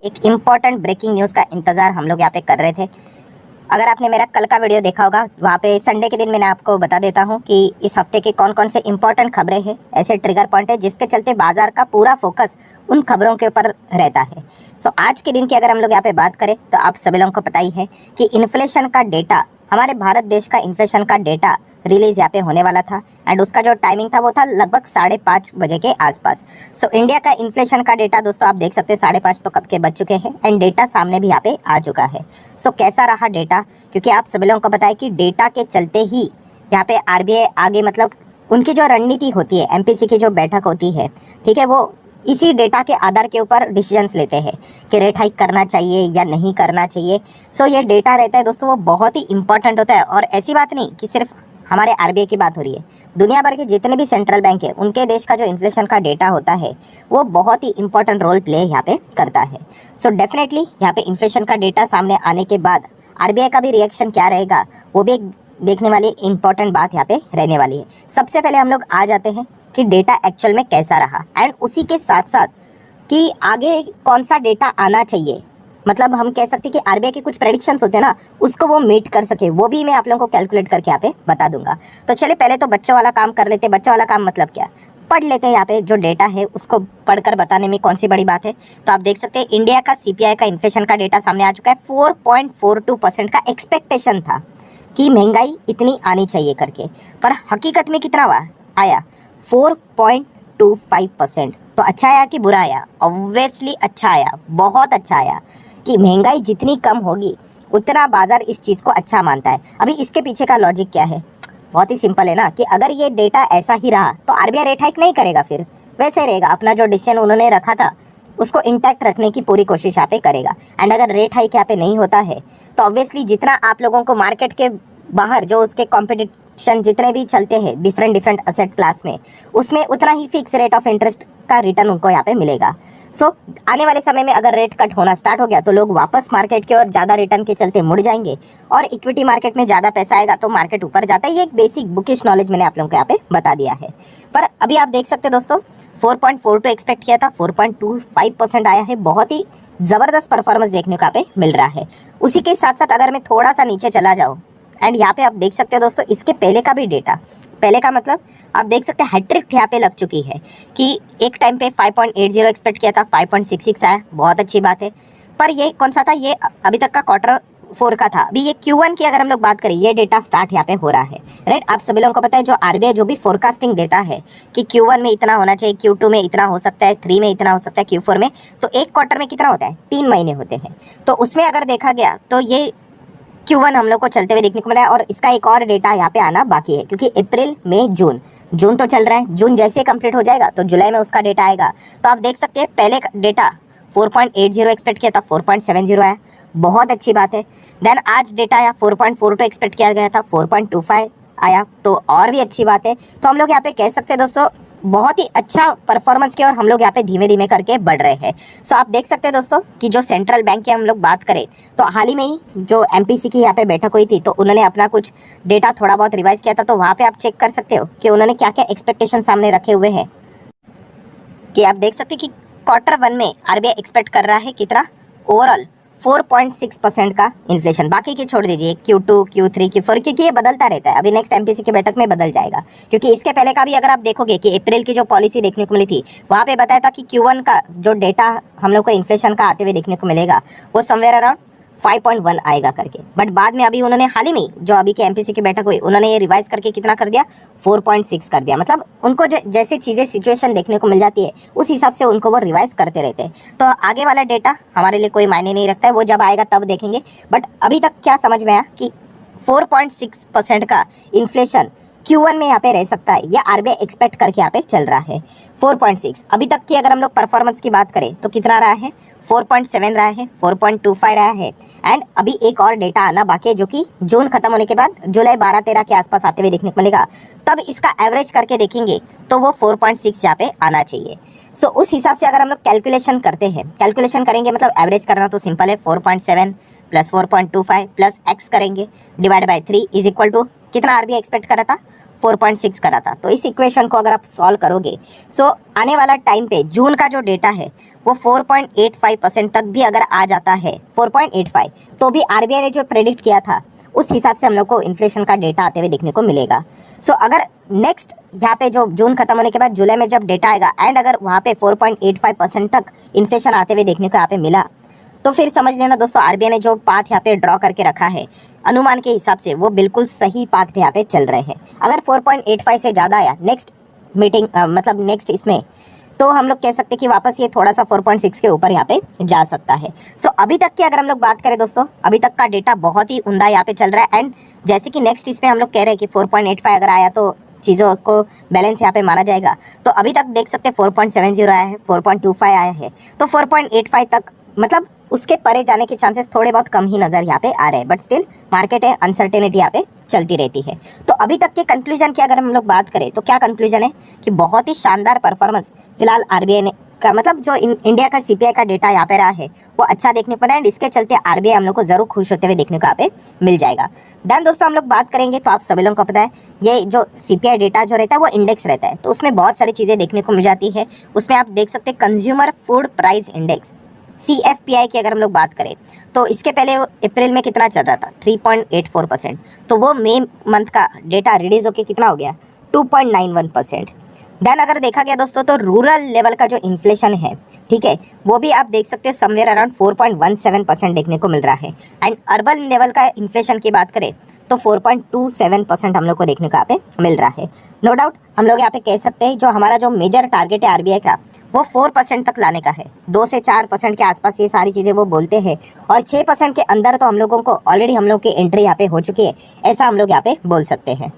एक important breaking news का इंतज़ार हम लोग यहाँ पे कर रहे थे। अगर आपने मेरा कल का वीडियो देखा होगा, वहाँ पे संडे के दिन मैंने आपको बता देता हूँ कि इस हफ्ते के कौन कौन से इम्पॉर्टेंट खबरें हैं, ऐसे ट्रिगर पॉइंट है जिसके चलते बाजार का पूरा फोकस उन खबरों के ऊपर रहता है। सो आज के दिन की अगर हम लोग यहाँ पे बात करें तो आप सभी लोगों को पता ही है कि इन्फ्लेशन का डेटा, हमारे भारत देश का इन्फ्लेशन का डेटा रिलीज यहाँ पे होने वाला था एंड उसका जो टाइमिंग था वो था लगभग 5:30 बजे के आसपास। सो इंडिया का इन्फ्लेशन का डेटा दोस्तों आप देख सकते हैं 5:30 तो कब के बज चुके हैं एंड डेटा सामने भी यहाँ पे आ चुका है। सो कैसा रहा डेटा, क्योंकि आप सभी लोगों को पता है कि डेटा के चलते ही यहाँ पे आरबीआई आगे, मतलब उनकी जो रणनीति होती है, एमपीसी की जो बैठक होती है, ठीक है, वो इसी डेटा के आधार के ऊपर डिसीजंस लेते हैं कि रेट हाइक करना चाहिए या नहीं करना चाहिए। सो ये डेटा रहता है दोस्तों, वो बहुत ही इंपॉर्टेंट होता है। और ऐसी बात नहीं कि सिर्फ हमारे आरबीआई की बात हो रही है, दुनिया भर के जितने भी सेंट्रल बैंक है उनके देश का जो इन्फ्लेशन का डेटा होता है वो बहुत ही इंपॉर्टेंट रोल प्ले यहाँ पे करता है। सो डेफिनेटली यहाँ पे इन्फ्लेशन का डेटा सामने आने के बाद आरबीआई का भी रिएक्शन क्या रहेगा वो भी एक देखने वाली इंपॉर्टेंट बात यहाँ पे रहने वाली है। सबसे पहले हम लोग आ जाते हैं कि डेटा एक्चुअल में कैसा रहा एंड उसी के साथ साथ कि आगे कौन सा डेटा आना चाहिए। मतलब हम कह सकते हैं कि आरबीआई के कुछ प्रेडिक्शंस होते हैं ना, उसको वो मीट कर सके, वो भी मैं आप लोगों को कैलकुलेट करके यहाँ पे बता दूंगा। तो चलिए पहले तो बच्चों वाला काम कर लेते हैं। बच्चों वाला काम मतलब क्या, पढ़ लेते हैं। यहाँ पे जो डेटा है उसको पढ़कर बताने में कौन सी बड़ी बात है। तो आप देख सकते हैं इंडिया का सीपीआई का इन्फ्लेशन का डेटा सामने आ चुका है। 4.42% का एक्सपेक्टेशन था कि महंगाई इतनी आनी चाहिए करके, पर हकीकत में कितना आया 4.25%। तो अच्छा आया कि बुरा आया? ऑब्वियसली अच्छा आया, बहुत अच्छा आया। कि महंगाई जितनी कम होगी उतना बाजार इस चीज़ को अच्छा मानता है। अभी इसके पीछे का लॉजिक क्या है, बहुत ही सिंपल है ना, कि अगर ये डेटा ऐसा ही रहा तो आरबीआई रेट हाइक नहीं करेगा, फिर वैसे रहेगा, अपना जो डिसीजन उन्होंने रखा था उसको इंटैक्ट रखने की पूरी कोशिश यहाँ पे करेगा। एंड अगर रेट हाइक यहाँ पे नहीं होता है तो ऑब्वियसली जितना आप लोगों को मार्केट के बाहर जो उसके कॉम्पिटिशन जितने भी चलते हैं डिफरेंट असेट क्लास में, उसमें उतना ही फिक्स रेट ऑफ इंटरेस्ट का रिटर्न उनको यहाँ पे मिलेगा। सो आने वाले समय में अगर रेट कट होना स्टार्ट हो गया तो लोग वापस मार्केट की ओर ज़्यादा रिटर्न के चलते मुड़ जाएंगे और इक्विटी मार्केट में ज़्यादा पैसा आएगा तो मार्केट ऊपर जाता है। ये एक बेसिक बुकिश नॉलेज मैंने आप लोगों को यहाँ पे बता दिया है। पर अभी आप देख सकते हैं दोस्तों 4.42 एक्सपेक्ट किया था, 4.25% आया है। बहुत ही ज़बरदस्त परफॉर्मेंस देखने को यहाँ पे मिल रहा है। उसी के साथ साथ अगर मैं थोड़ा सा नीचे चला जाऊँ एंड यहाँ पे आप देख सकते हैं दोस्तों इसके पहले का भी डेटा, पहले का मतलब आप देख सकते हैं हैट्रिक यहाँ पे लग चुकी है कि एक टाइम पे 5.80 एक्सपेक्ट किया था, 5.66 आया, बहुत अच्छी बात है। पर ये कौन सा था, ये अभी तक का Q4 का था। अभी ये Q1 की अगर हम लोग बात करें, ये डेटा स्टार्ट यहाँ पे हो रहा है, राइट। आप सभी लोगों को पता है जो आरबीआई जो भी फोरकास्टिंग देता है कि Q1 में इतना होना चाहिए, Q2 में इतना हो सकता है, 3 में इतना हो सकता है, Q4 में, तो एक क्वार्टर में कितना होता है, 3 महीने होते हैं। तो उसमें अगर देखा गया तो ये Q1 हम लोग को चलते हुए देखने को मिला है और इसका एक और डेटा यहाँ पे आना बाकी है, क्योंकि अप्रैल मई जून तो चल रहा है। जून जैसे कंप्लीट हो जाएगा तो जुलाई में उसका डेटा आएगा। तो आप देख सकते हैं पहले डेटा 4.80 एक्सपेक्ट किया था, 4.70 आया, बहुत अच्छी बात है। देन आज डेटा आया 4.42 एक्सपेक्ट किया गया था, 4.25 आया, तो और भी अच्छी बात है। तो हम लोग यहाँ पे कह सकते हैं दोस्तों बहुत ही अच्छा परफॉर्मेंस की और हम लोग यहाँ पे धीमे धीमे करके बढ़ रहे हैं। सो आप देख सकते हैं दोस्तों कि जो सेंट्रल बैंक की हम लोग बात करें तो हाल ही में ही जो एमपीसी की यहाँ पे बैठक हुई थी तो उन्होंने अपना कुछ डेटा थोड़ा बहुत रिवाइज किया था। तो वहाँ पे आप चेक कर सकते हो कि उन्होंने क्या क्या एक्सपेक्टेशन सामने रखे हुए हैं। कि आप देख सकते हैं कि Q1 में आरबीआई एक्सपेक्ट कर रहा है कितना, ओवरऑल 4.6% का इन्फ्लेशन। बाकी की छोड़ दीजिए Q2, Q3, Q4, क्योंकि ये बदलता रहता है। अभी नेक्स्ट एमपीसी की बैठक में बदल जाएगा, क्योंकि इसके पहले का भी अगर आप देखोगे कि अप्रैल की जो पॉलिसी देखने को मिली थी वहाँ पे बताया था कि Q1 का जो डेटा हम लोग को इन्फ्लेशन का आते हुए देखने को मिलेगा वो समवेयर अराउंड 5.1 आएगा करके। बट बाद में अभी उन्होंने हाल ही में जो अभी के एमपीसी की बैठक हुई उन्होंने ये रिवाइज करके कितना कर दिया, 4.6 कर दिया। मतलब उनको जैसे चीज़ें सिचुएशन देखने को मिल जाती है उस हिसाब से उनको वो रिवाइज करते रहते हैं। तो आगे वाला डेटा हमारे लिए कोई मायने नहीं रखता है, वो जब आएगा तब देखेंगे। बट अभी तक क्या समझ में आया कि 4.6% का इन्फ्लेशन Q1 में यहाँ पे रह सकता है, या आरबीआई एक्सपेक्ट करके यहाँ पे चल रहा है 4.6। अभी तक की अगर हम लोग परफॉर्मेंस की बात करें तो कितना रहा है, 4.7 रहा है, 4.25 रहा है। एंड अभी एक और डेटा आना बाकी है जो कि जून खत्म होने के बाद जुलाई 12-13 के आसपास आते हुए देखने को मिलेगा। तब इसका एवरेज करके देखेंगे तो वो 4.6 यहाँ पे आना चाहिए। सो उस हिसाब से अगर हम लोग कैलकुलेशन करते हैं, कैलकुलेशन करेंगे मतलब एवरेज करना तो सिंपल है, 4.7 प्लस 4.25 प्लस एक्स करेंगे divide by 3 is equal to कितना आरबीआई एक्सपेक्ट करा था, 4.6 करा था। तो इस इक्वेशन को अगर आप सॉल्व करोगे सो आने वाला टाइम पे जून का जो डेटा है वो 4.85% तक भी अगर आ जाता है, 4.85, तो भी आरबीआई ने जो प्रेडिक्ट किया था उस हिसाब से हम लोग को इन्फ्लेशन का डेटा आते हुए देखने को मिलेगा। सो अगर नेक्स्ट यहाँ पे जो जून खत्म होने के बाद जुलाई में जब डेटा आएगा एंड अगर वहाँ पे 4.85% तक इन्फ्लेशन आते हुए देखने को यहाँ पे मिला, तो फिर समझ लेना दोस्तों आरबीआई ने जो पाथ यहाँ पे ड्रॉ करके रखा है अनुमान के हिसाब से वो बिल्कुल सही पाथ पे यहाँ पे चल रहे हैं। अगर 4.85 से ज़्यादा आया नेक्स्ट मीटिंग मतलब नेक्स्ट इसमें, तो हम लोग कह सकते हैं कि वापस ये थोड़ा सा 4.6 के ऊपर यहाँ पे जा सकता है। सो अभी तक की अगर हम लोग बात करें दोस्तों, अभी तक का डेटा बहुत ही उम्दा यहाँ पे चल रहा है। एंड जैसे कि नेक्स्ट इसमें हम लोग कह रहे हैं कि 4.85 अगर आया तो चीज़ों को बैलेंस यहाँ पे माना जाएगा। तो अभी तक देख सकते हैं 4.70 आया है, 4.25 आया है, तो 4.85 तक मतलब उसके परे जाने के चांसेस थोड़े बहुत कम ही नज़र यहाँ पे आ रहे हैं। बट स्टिल मार्केट है, अनसर्टेनिटी यहाँ पे चलती रहती है। तो अभी तक के कंक्लूजन की अगर हम लोग बात करें तो क्या कंक्लूजन है कि बहुत ही शानदार परफॉर्मेंस फिलहाल आरबीआई ने का मतलब जो इंडिया का सीपीआई का डेटा यहाँ पे रहा है वो अच्छा देखने को मिला। एंड इसके चलते आरबीआई हम लोग को जरूर खुश होते हुए देखने को यहाँ पे मिल जाएगा। देन दोस्तों हम लोग बात करेंगे तो आप सभी लोगों को पता है ये जो सीपीआई डेटा जो रहता है वो इंडेक्स रहता है, तो उसमें बहुत सारी चीज़ें देखने को मिल जाती है। उसमें आप देख सकते हैं consumer food price index CFPI की अगर हम लोग बात करें तो इसके पहले अप्रैल में कितना चल रहा था 3.84%, तो वो मई मंथ का डेटा रिलीज होकर कितना हो गया 2.91%। देन अगर देखा गया दोस्तों तो रूरल लेवल का जो इन्फ्लेशन है, ठीक है, वो भी आप देख सकते हैं समवेयर अराउंड 4.17% देखने को मिल रहा है। एंड अर्बन लेवल का इन्फ्लेशन की बात करें तो 4.27% हम लोग को देखने को यहाँ पे मिल रहा है। नो डाउट हम लोग यहाँ पे कह सकते हैं जो हमारा जो मेजर टारगेट है आरबीआई का वो 4% तक लाने का है। 2 से 4% के आसपास ये सारी चीज़ें वो बोलते हैं, और 6% के अंदर तो हम लोगों को ऑलरेडी हम लोग की एंट्री यहाँ पे हो चुकी है, ऐसा हम लोग यहाँ पे बोल सकते हैं।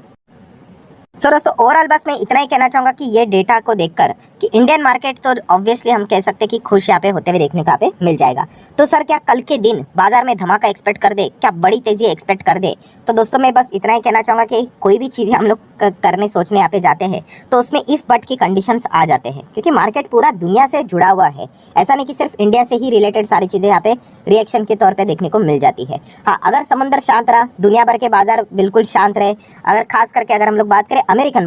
सो दोस्तों ओवरऑल बस मैं इतना ही कहना चाहूँगा कि ये डेटा को देखकर कि इंडियन मार्केट तो ऑब्वियसली हम कह सकते हैं कि खुश यहाँ पे होते हुए देखने को यहाँ पे मिल जाएगा। तो सर क्या कल के दिन बाजार में धमाका एक्सपेक्ट कर दे, क्या बड़ी तेजी एक्सपेक्ट कर दे? तो दोस्तों मैं बस इतना ही कहना चाहूँगा कि कोई भी चीज़ें हम लोग करने सोचने यहाँ पे जाते हैं तो उसमें इफ़ बट की कंडीशंस आ जाते हैं, क्योंकि मार्केट पूरा दुनिया से जुड़ा हुआ है। ऐसा नहीं कि सिर्फ इंडिया से ही रिलेटेड सारी चीज़ें यहाँ पे रिएक्शन के तौर पे देखने को मिल जाती है। हाँ, अगर समंदर शांत रहा, दुनिया भर के बाजार बिल्कुल शांत रहे, अगर खास करके अगर हम लोग बात करें अमेरिकन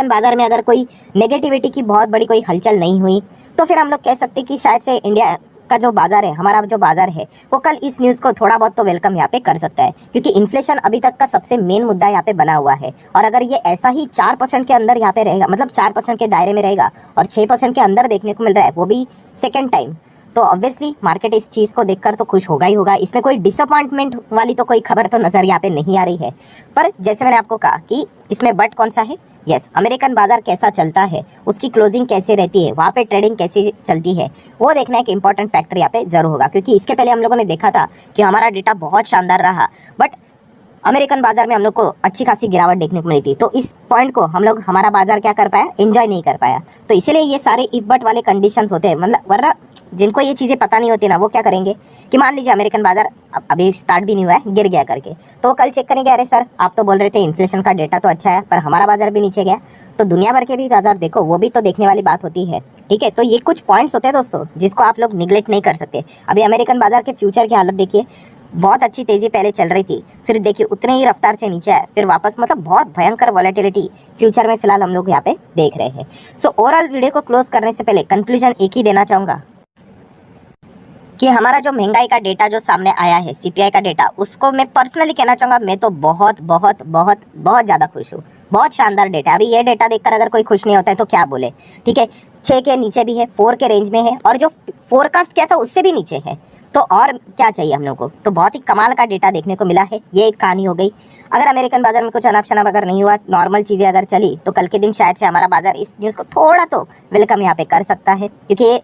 बाजार में अगर कोई नेगेटिविटी की बहुत बड़ी कोई हलचल नहीं हुई, तो फिर हम लोग कह सकते हैं कि शायद से इंडिया का जो बाजार है, हमारा जो बाजार है, वो कल इस न्यूज़ को थोड़ा बहुत तो वेलकम यहाँ पे कर सकता है, क्योंकि इन्फ्लेशन अभी तक का सबसे मेन मुद्दा यहाँ पे बना हुआ है। और अगर ये ऐसा ही 4% के अंदर यहाँ पे रहेगा, मतलब 4% के दायरे में रहेगा और 6% के अंदर देखने को मिल रहा है वो भी सेकेंड टाइम, तो ऑब्वियसली मार्केट इस चीज़ को देखकर तो खुश होगा ही होगा। इसमें कोई डिसअपॉइंटमेंट वाली तो कोई खबर तो नज़र यहाँ पे नहीं आ रही है। पर जैसे मैंने आपको कहा कि इसमें बट कौन सा है, यस, अमेरिकन बाजार कैसा चलता है, उसकी क्लोजिंग कैसे रहती है, वहाँ पे ट्रेडिंग कैसी चलती है, वो देखना एक इंपॉर्टेंट फैक्टर यहाँ पे ज़रूर होगा। क्योंकि इसके पहले हम लोगों ने देखा था कि हमारा डेटा बहुत शानदार रहा, बट अमेरिकन बाजार में हम लोग को अच्छी खासी गिरावट देखने को मिली थी। तो इस पॉइंट को हम लोग हमारा बाजार क्या कर पाया, एंजॉय नहीं कर पाया। तो इसीलिए ये सारे इफ बट वाले कंडीशंस होते हैं, मतलब वरना जिनको ये चीज़ें पता नहीं होती ना, वो क्या करेंगे कि मान लीजिए अमेरिकन बाजार अभी स्टार्ट भी नहीं हुआ है, गिर गया करके, तो वो कल चेक करेंगे, अरे सर आप तो बोल रहे थे इन्फ्लेशन का डेटा तो अच्छा है पर हमारा बाजार भी नीचे गया, तो दुनिया भर के भी बाजार देखो, वो भी तो देखने वाली बात होती है। ठीक है, तो ये कुछ पॉइंट्स होते हैं दोस्तों जिसको आप लोग निगलेक्ट नहीं कर सकते। अभी अमेरिकन बाजार के फ्यूचर की हालत देखिए, बहुत अच्छी तेज़ी पहले चल रही थी, फिर देखिए उतने ही रफ्तार से नीचे आया, फिर वापस, मतलब बहुत भयंकर वॉलेटिलिटी फ्यूचर में फिलहाल हम लोग यहाँ पे देख रहे हैं। सो ओवरऑल वीडियो को क्लोज करने से पहले कंक्लूजन एक ही देना चाहूँगा कि हमारा जो महंगाई का डेटा जो सामने आया है, सीपीआई का डेटा, उसको मैं पर्सनली कहना चाहूँगा, मैं तो बहुत बहुत बहुत बहुत ज़्यादा खुश हूँ। बहुत शानदार डेटा। अभी ये डेटा देखकर अगर कोई खुश नहीं होता है तो क्या बोले। ठीक है, 6 के नीचे भी है, 4 के रेंज में है, और जो फोरकास्ट किया था उससे भी नीचे है, तो और क्या चाहिए हम लोग को। तो बहुत ही कमाल का डेटा देखने को मिला है, ये एक कहानी हो गई। अगर अमेरिकन बाजार में कुछ अनाप शनाप अगर नहीं हुआ, नॉर्मल चीज़ें अगर चली, तो कल के दिन शायद से हमारा बाजार इस न्यूज़ को थोड़ा तो वेलकम यहाँ पे कर सकता है, क्योंकि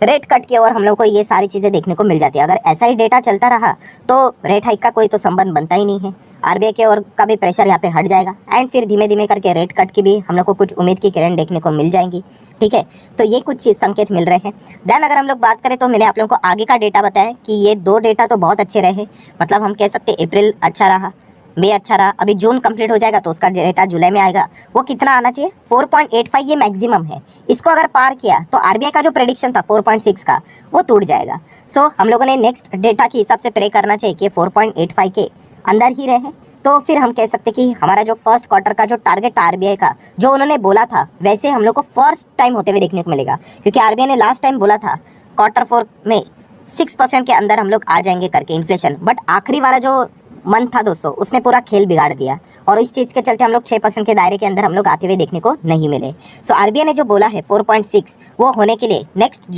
रेट कट की ओर हम लोग को ये सारी चीज़ें देखने को मिल जाती है। अगर ऐसा ही डेटा चलता रहा तो रेट हाइक का कोई तो संबंध बनता ही नहीं है, आरबीआई के ओर का भी प्रेशर यहाँ पे हट जाएगा, एंड फिर धीमे धीमे करके रेट कट की भी हम लोग को कुछ उम्मीद की किरण देखने को मिल जाएंगी। ठीक है, तो ये कुछ संकेत मिल रहे हैं। देन अगर हम लोग बात करें तो मैंने आप लोगों को आगे का डेटा बताया कि ये 2 डेटा तो बहुत अच्छे रहे, मतलब हम कह सकते अप्रैल अच्छा रहा, मई अच्छा रहा, अभी जून कंप्लीट हो जाएगा तो उसका डेटा जुलाई में आएगा। वो कितना आना चाहिए, 4.85 ये मैक्सिमम है। इसको अगर पार किया तो आरबीआई का जो प्रेडिक्शन था 4.6 का, वो टूट जाएगा। सो हम लोगों ने नेक्स्ट डेटा के हिसाब से प्रे करना चाहिए कि 4.85 के अंदर ही रहे, तो फिर हम कह सकते कि हमारा जो फर्स्ट क्वार्टर का जो टारगेट था आरबीआई का, जो उन्होंने बोला था, वैसे हम लोग को फर्स्ट टाइम होते हुए देखने को मिलेगा। क्योंकि आरबीआई ने लास्ट टाइम बोला था Q4 में 6% के अंदर हम लोग आ जाएंगे करके इन्फ्लेशन, बट आखिरी वाला जो मंथ था दोस्तों, उसने पूरा खेल बिगाड़ दिया और इस चीज़ के चलते हम लोग 6% के दायरे के अंदर हम लोग आते हुए देखने को नहीं मिले। सो आरबीआई ने जो बोला है 4.6, वो होने के लिए नेक्स्ट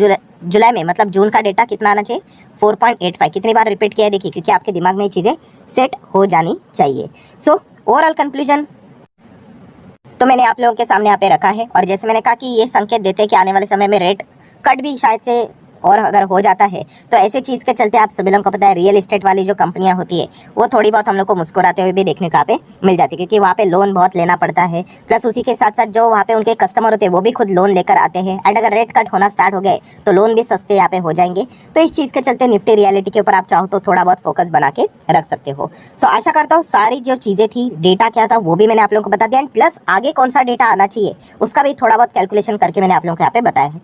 जुलाई में, मतलब जून का डेटा कितना आना चाहिए, 4.85। कितनी बार रिपीट किया है देखिए, क्योंकि आपके दिमाग में ये चीज़ें सेट हो जानी चाहिए। सो ओवरऑल कंक्लूजन तो मैंने आप लोगों के सामने यहाँ पे रखा है, और जैसे मैंने कहा कि ये संकेत देते हैं कि आने वाले समय में रेट कट भी शायद से और अगर हो जाता है तो ऐसे चीज़ के चलते आप सभी लोगों को पता है रियल एस्टेट वाली जो कंपनियां होती है वो थोड़ी बहुत हम लोग को मुस्कुराते हुए भी देखने को यहाँ पे मिल जाती है, क्योंकि वहाँ पे लोन बहुत लेना पड़ता है। प्लस उसी के साथ साथ जो वहाँ पे उनके कस्टमर होते हैं वो भी खुद लोन लेकर आते हैं, एंड अगर रेट कट होना स्टार्ट हो गए तो लोन भी सस्ते यहाँ पे हो जाएंगे। तो इस चीज़ के चलते निफ्टी रियलिटी के ऊपर आप चाहो तो थोड़ा बहुत फोकस बना के रख सकते हो। सो आशा करता हूँ सारी जो चीज़ें थी, डेटा क्या था वो भी मैंने आप लोगों को बता दिया, एंड प्लस आगे कौन सा डेटा आना चाहिए उसका भी थोड़ा बहुत कैलकुलेशन करके मैंने आप लोगों को यहाँ पे बताया है।